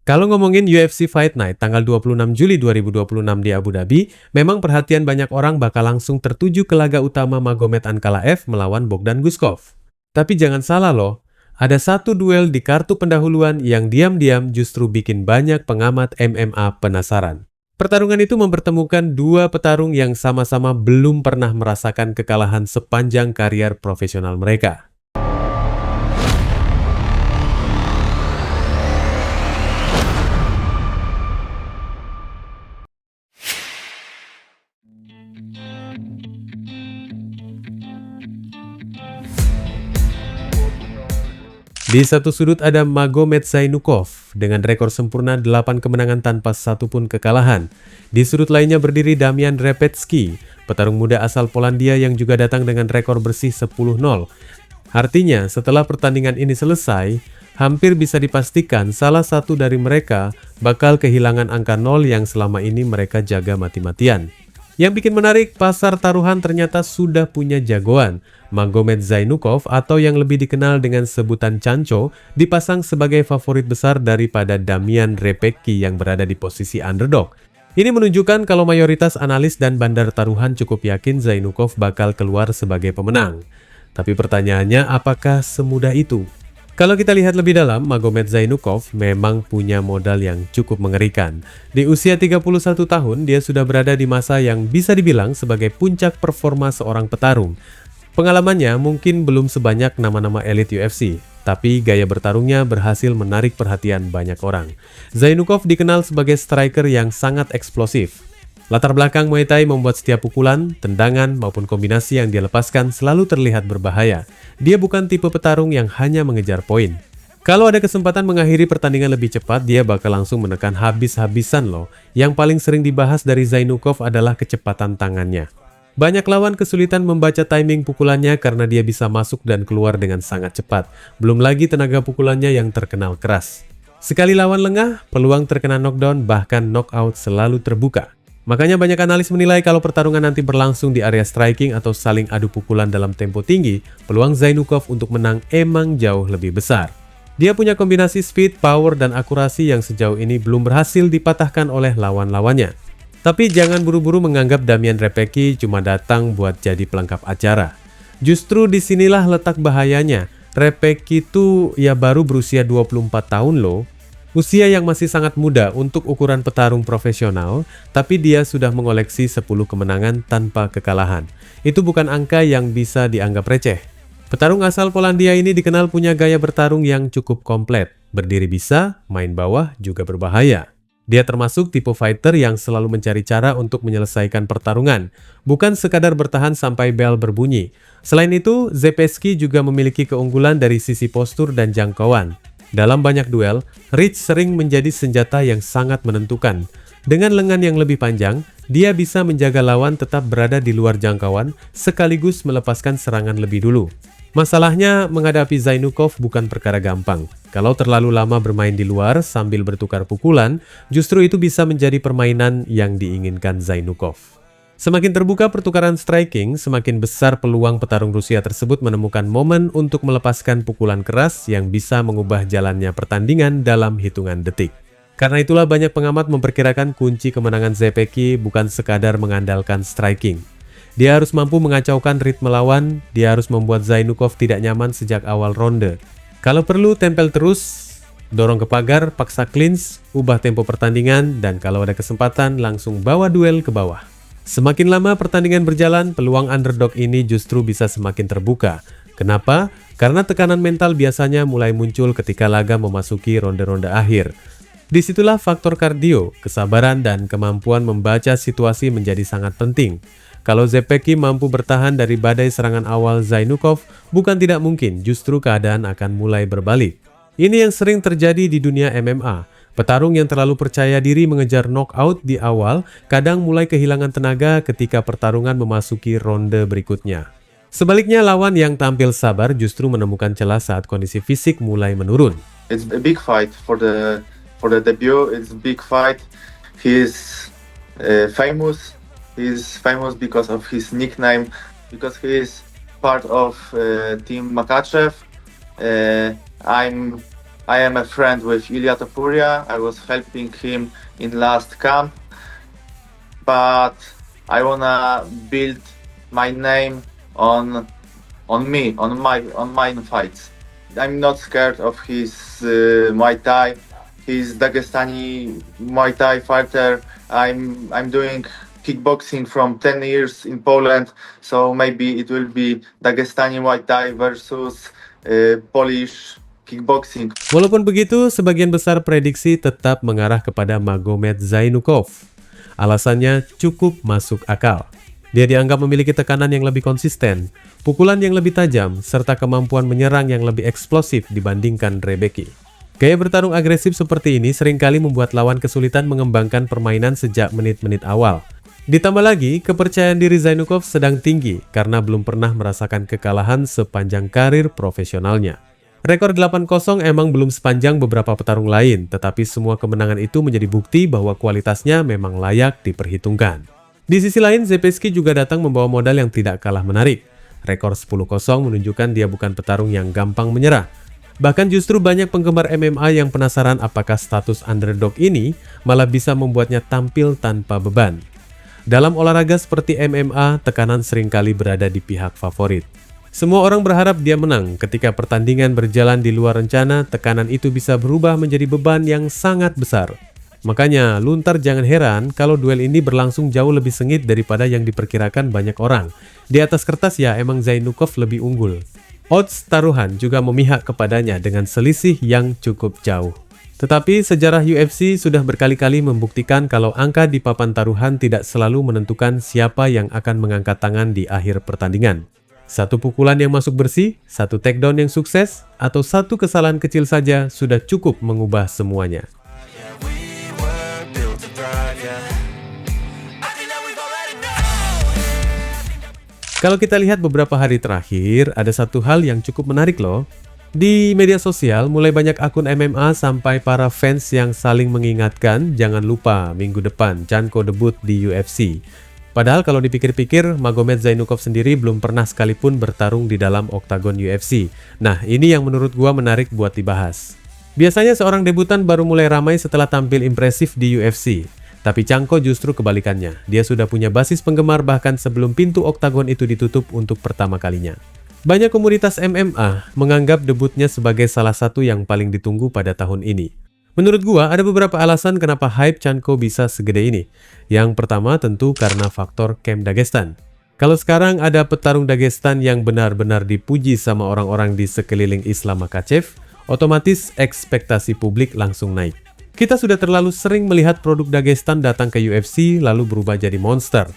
Kalau ngomongin UFC Fight Night tanggal 26 Juli 2026 di Abu Dhabi, memang perhatian banyak orang bakal langsung tertuju ke laga utama Magomed Ankalaev melawan Bogdan Guskov. Tapi jangan salah loh, ada satu duel di kartu pendahuluan yang diam-diam justru bikin banyak pengamat MMA penasaran. Pertarungan itu mempertemukan dua petarung yang sama-sama belum pernah merasakan kekalahan sepanjang karier profesional mereka. Di satu sudut ada Magomed Zainukov dengan rekor sempurna 8 kemenangan tanpa satupun kekalahan. Di sudut lainnya berdiri Damian Repecki, petarung muda asal Polandia yang juga datang dengan rekor bersih 10-0. Artinya, setelah pertandingan ini selesai, hampir bisa dipastikan salah satu dari mereka bakal kehilangan angka 0 yang selama ini mereka jaga mati-matian. Yang bikin menarik, pasar taruhan ternyata sudah punya jagoan. Magomed Zainukov atau yang lebih dikenal dengan sebutan Canco dipasang sebagai favorit besar daripada Damian Repecki yang berada di posisi underdog. Ini menunjukkan kalau mayoritas analis dan bandar taruhan cukup yakin Zainukov bakal keluar sebagai pemenang. Tapi pertanyaannya, apakah semudah itu? Kalau kita lihat lebih dalam, Magomed Zainukov memang punya modal yang cukup mengerikan. Di usia 31 tahun, dia sudah berada di masa yang bisa dibilang sebagai puncak performa seorang petarung. Pengalamannya mungkin belum sebanyak nama-nama elit UFC, tapi gaya bertarungnya berhasil menarik perhatian banyak orang. Zainukov dikenal sebagai striker yang sangat eksplosif. Latar belakang Muay Thai membuat setiap pukulan, tendangan, maupun kombinasi yang dia lepaskan selalu terlihat berbahaya. Dia bukan tipe petarung yang hanya mengejar poin. Kalau ada kesempatan mengakhiri pertandingan lebih cepat, dia bakal langsung menekan habis-habisan loh. Yang paling sering dibahas dari Zainukov adalah kecepatan tangannya. Banyak lawan kesulitan membaca timing pukulannya karena dia bisa masuk dan keluar dengan sangat cepat. Belum lagi tenaga pukulannya yang terkenal keras. Sekali lawan lengah, peluang terkena knockdown bahkan knockout selalu terbuka. Makanya banyak analis menilai kalau pertarungan nanti berlangsung di area striking atau saling adu pukulan dalam tempo tinggi, peluang Zainukov untuk menang emang jauh lebih besar. Dia punya kombinasi speed, power, dan akurasi yang sejauh ini belum berhasil dipatahkan oleh lawan-lawannya. Tapi jangan buru-buru menganggap Damian Repecki cuma datang buat jadi pelengkap acara. Justru disinilah letak bahayanya. Repecki itu ya baru berusia 24 tahun loh. Usia yang masih sangat muda untuk ukuran petarung profesional, tapi dia sudah mengoleksi 10 kemenangan tanpa kekalahan. Itu bukan angka yang bisa dianggap receh. Petarung asal Polandia ini dikenal punya gaya bertarung yang cukup komplit. Berdiri bisa, main bawah juga berbahaya. Dia termasuk tipe fighter yang selalu mencari cara untuk menyelesaikan pertarungan, bukan sekadar bertahan sampai bel berbunyi. Selain itu, Repecki juga memiliki keunggulan dari sisi postur dan jangkauan. Dalam banyak duel, reach sering menjadi senjata yang sangat menentukan. Dengan lengan yang lebih panjang, dia bisa menjaga lawan tetap berada di luar jangkauan sekaligus melepaskan serangan lebih dulu. Masalahnya, menghadapi Zainukov bukan perkara gampang. Kalau terlalu lama bermain di luar sambil bertukar pukulan, justru itu bisa menjadi permainan yang diinginkan Zainukov. Semakin terbuka pertukaran striking, semakin besar peluang petarung Rusia tersebut menemukan momen untuk melepaskan pukulan keras yang bisa mengubah jalannya pertandingan dalam hitungan detik. Karena itulah banyak pengamat memperkirakan kunci kemenangan Repecki bukan sekadar mengandalkan striking. Dia harus mampu mengacaukan ritme lawan, dia harus membuat Zainukov tidak nyaman sejak awal ronde. Kalau perlu tempel terus, dorong ke pagar, paksa clinch, ubah tempo pertandingan, dan kalau ada kesempatan langsung bawa duel ke bawah. Semakin lama pertandingan berjalan, peluang underdog ini justru bisa semakin terbuka. Kenapa? Karena tekanan mental biasanya mulai muncul ketika laga memasuki ronde-ronde akhir. Disitulah faktor kardio, kesabaran, dan kemampuan membaca situasi menjadi sangat penting. Kalau Repecki mampu bertahan dari badai serangan awal Zainukov, bukan tidak mungkin justru keadaan akan mulai berbalik. Ini yang sering terjadi di dunia MMA. Petarung yang terlalu percaya diri mengejar knockout di awal, kadang mulai kehilangan tenaga ketika pertarungan memasuki ronde berikutnya. Sebaliknya, lawan yang tampil sabar justru menemukan celah saat kondisi fisik mulai menurun. It's a big fight for the debut. It's a big fight. He's famous. He's famous because of his nickname, because he is part of Team Makachev. I'm I am a friend with Ilya Topuria. I was helping him in last camp, but I wanna build my name on my fights. I'm not scared of his Muay Thai. He's Dagestani Muay Thai fighter. I'm doing kickboxing from 10 years in Poland, so maybe it will be Dagestani Muay Thai versus Polish kickboxing. Walaupun begitu, sebagian besar prediksi tetap mengarah kepada Magomed Zainukov. Alasannya cukup masuk akal. Dia dianggap memiliki tekanan yang lebih konsisten, pukulan yang lebih tajam, serta kemampuan menyerang yang lebih eksplosif dibandingkan Rebecki. Gaya bertarung agresif seperti ini seringkali membuat lawan kesulitan mengembangkan permainan sejak menit-menit awal. Ditambah lagi, kepercayaan diri Zainukov sedang tinggi karena belum pernah merasakan kekalahan sepanjang karir profesionalnya. Rekor 8-0 emang belum sepanjang beberapa petarung lain, tetapi semua kemenangan itu menjadi bukti bahwa kualitasnya memang layak diperhitungkan. Di sisi lain, Zepesky juga datang membawa modal yang tidak kalah menarik. Rekor 10-0 menunjukkan dia bukan petarung yang gampang menyerah. Bahkan justru banyak penggemar MMA yang penasaran apakah status underdog ini malah bisa membuatnya tampil tanpa beban. Dalam olahraga seperti MMA, tekanan seringkali berada di pihak favorit. Semua orang berharap dia menang. Ketika pertandingan berjalan di luar rencana, tekanan itu bisa berubah menjadi beban yang sangat besar. Makanya, luntar jangan heran kalau duel ini berlangsung jauh lebih sengit daripada yang diperkirakan banyak orang. Di atas kertas ya, emang Zainukov lebih unggul. Odds taruhan juga memihak kepadanya dengan selisih yang cukup jauh. Tetapi sejarah UFC sudah berkali-kali membuktikan kalau angka di papan taruhan tidak selalu menentukan siapa yang akan mengangkat tangan di akhir pertandingan. Satu pukulan yang masuk bersih, satu takedown yang sukses, atau satu kesalahan kecil saja sudah cukup mengubah semuanya. Kalau kita lihat beberapa hari terakhir, ada satu hal yang cukup menarik loh. Di media sosial, mulai banyak akun MMA sampai para fans yang saling mengingatkan, jangan lupa minggu depan Chanko debut di UFC. Padahal kalau dipikir-pikir, Magomed Zainukov sendiri belum pernah sekalipun bertarung di dalam oktagon UFC. Nah, ini yang menurut gua menarik buat dibahas. Biasanya seorang debutan baru mulai ramai setelah tampil impresif di UFC. Tapi Chanko justru kebalikannya. Dia sudah punya basis penggemar bahkan sebelum pintu oktagon itu ditutup untuk pertama kalinya. Banyak komunitas MMA menganggap debutnya sebagai salah satu yang paling ditunggu pada tahun ini. Menurut gua, ada beberapa alasan kenapa hype Chanko bisa segede ini. Yang pertama tentu karena faktor Camp Dagestan. Kalau sekarang ada petarung Dagestan yang benar-benar dipuji sama orang-orang di sekeliling Islam Makhachev, otomatis ekspektasi publik langsung naik. Kita sudah terlalu sering melihat produk Dagestan datang ke UFC lalu berubah jadi monster.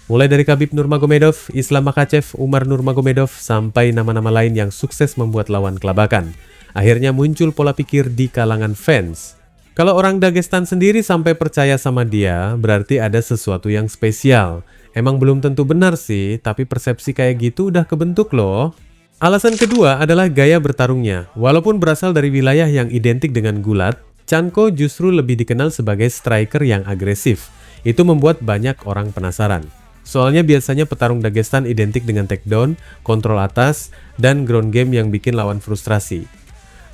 Mulai dari Khabib Nurmagomedov, Islam Makhachev, Umar Nurmagomedov, sampai nama-nama lain yang sukses membuat lawan kelabakan. Akhirnya muncul pola pikir di kalangan fans. Kalau orang Dagestan sendiri sampai percaya sama dia, berarti ada sesuatu yang spesial. Emang belum tentu benar sih, tapi persepsi kayak gitu udah kebentuk loh. Alasan kedua adalah gaya bertarungnya. Walaupun berasal dari wilayah yang identik dengan gulat, Chanko justru lebih dikenal sebagai striker yang agresif. Itu membuat banyak orang penasaran. Soalnya biasanya petarung Dagestan identik dengan takedown, kontrol atas, dan ground game yang bikin lawan frustrasi.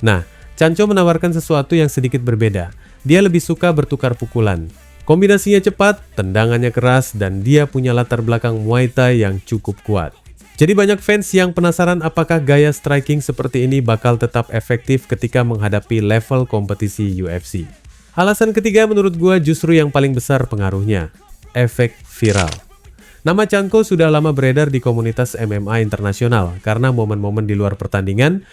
Nah, Chanko menawarkan sesuatu yang sedikit berbeda. Dia lebih suka bertukar pukulan. Kombinasinya cepat, tendangannya keras, dan dia punya latar belakang Muay Thai yang cukup kuat. Jadi banyak fans yang penasaran apakah gaya striking seperti ini bakal tetap efektif ketika menghadapi level kompetisi UFC. Alasan ketiga menurut gua justru yang paling besar pengaruhnya, efek viral. Nama Chanko sudah lama beredar di komunitas MMA internasional karena momen-momen di luar pertandingan,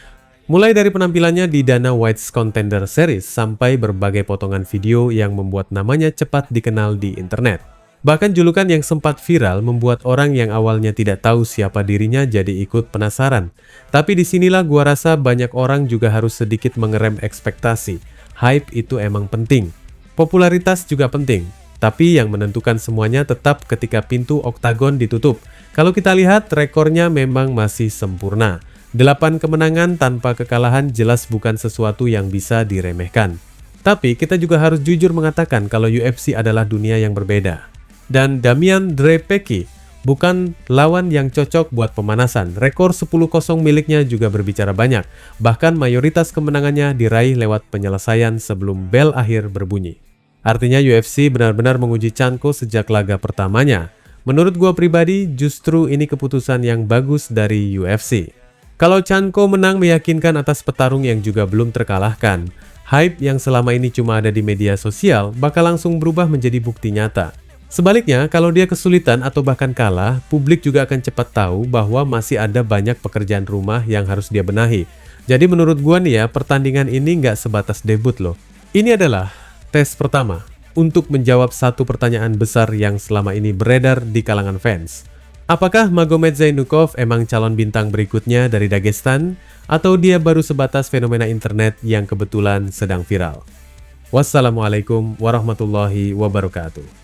mulai dari penampilannya di Dana White's Contender Series sampai berbagai potongan video yang membuat namanya cepat dikenal di internet. Bahkan julukan yang sempat viral membuat orang yang awalnya tidak tahu siapa dirinya jadi ikut penasaran. Tapi disinilah gua rasa banyak orang juga harus sedikit mengerem ekspektasi. Hype itu emang penting. Popularitas juga penting. Tapi yang menentukan semuanya tetap ketika pintu oktagon ditutup. Kalau kita lihat rekornya memang masih sempurna. 8 kemenangan tanpa kekalahan jelas bukan sesuatu yang bisa diremehkan. Tapi kita juga harus jujur mengatakan kalau UFC adalah dunia yang berbeda. Dan Damian Rebecki bukan lawan yang cocok buat pemanasan. Rekor 10-0 miliknya juga berbicara banyak. Bahkan mayoritas kemenangannya diraih lewat penyelesaian sebelum bel akhir berbunyi. Artinya UFC benar-benar menguji Chan Ko sejak laga pertamanya. Menurut gua pribadi, justru ini keputusan yang bagus dari UFC. Kalau Chan Ko menang meyakinkan atas petarung yang juga belum terkalahkan, hype yang selama ini cuma ada di media sosial bakal langsung berubah menjadi bukti nyata. Sebaliknya, kalau dia kesulitan atau bahkan kalah, publik juga akan cepat tahu bahwa masih ada banyak pekerjaan rumah yang harus dia benahi. Jadi menurut gua nih ya, pertandingan ini nggak sebatas debut loh. Ini adalah tes pertama untuk menjawab satu pertanyaan besar yang selama ini beredar di kalangan fans. Apakah Magomedzainukov emang calon bintang berikutnya dari Dagestan, atau dia baru sebatas fenomena internet yang kebetulan sedang viral? Wassalamualaikum warahmatullahi wabarakatuh.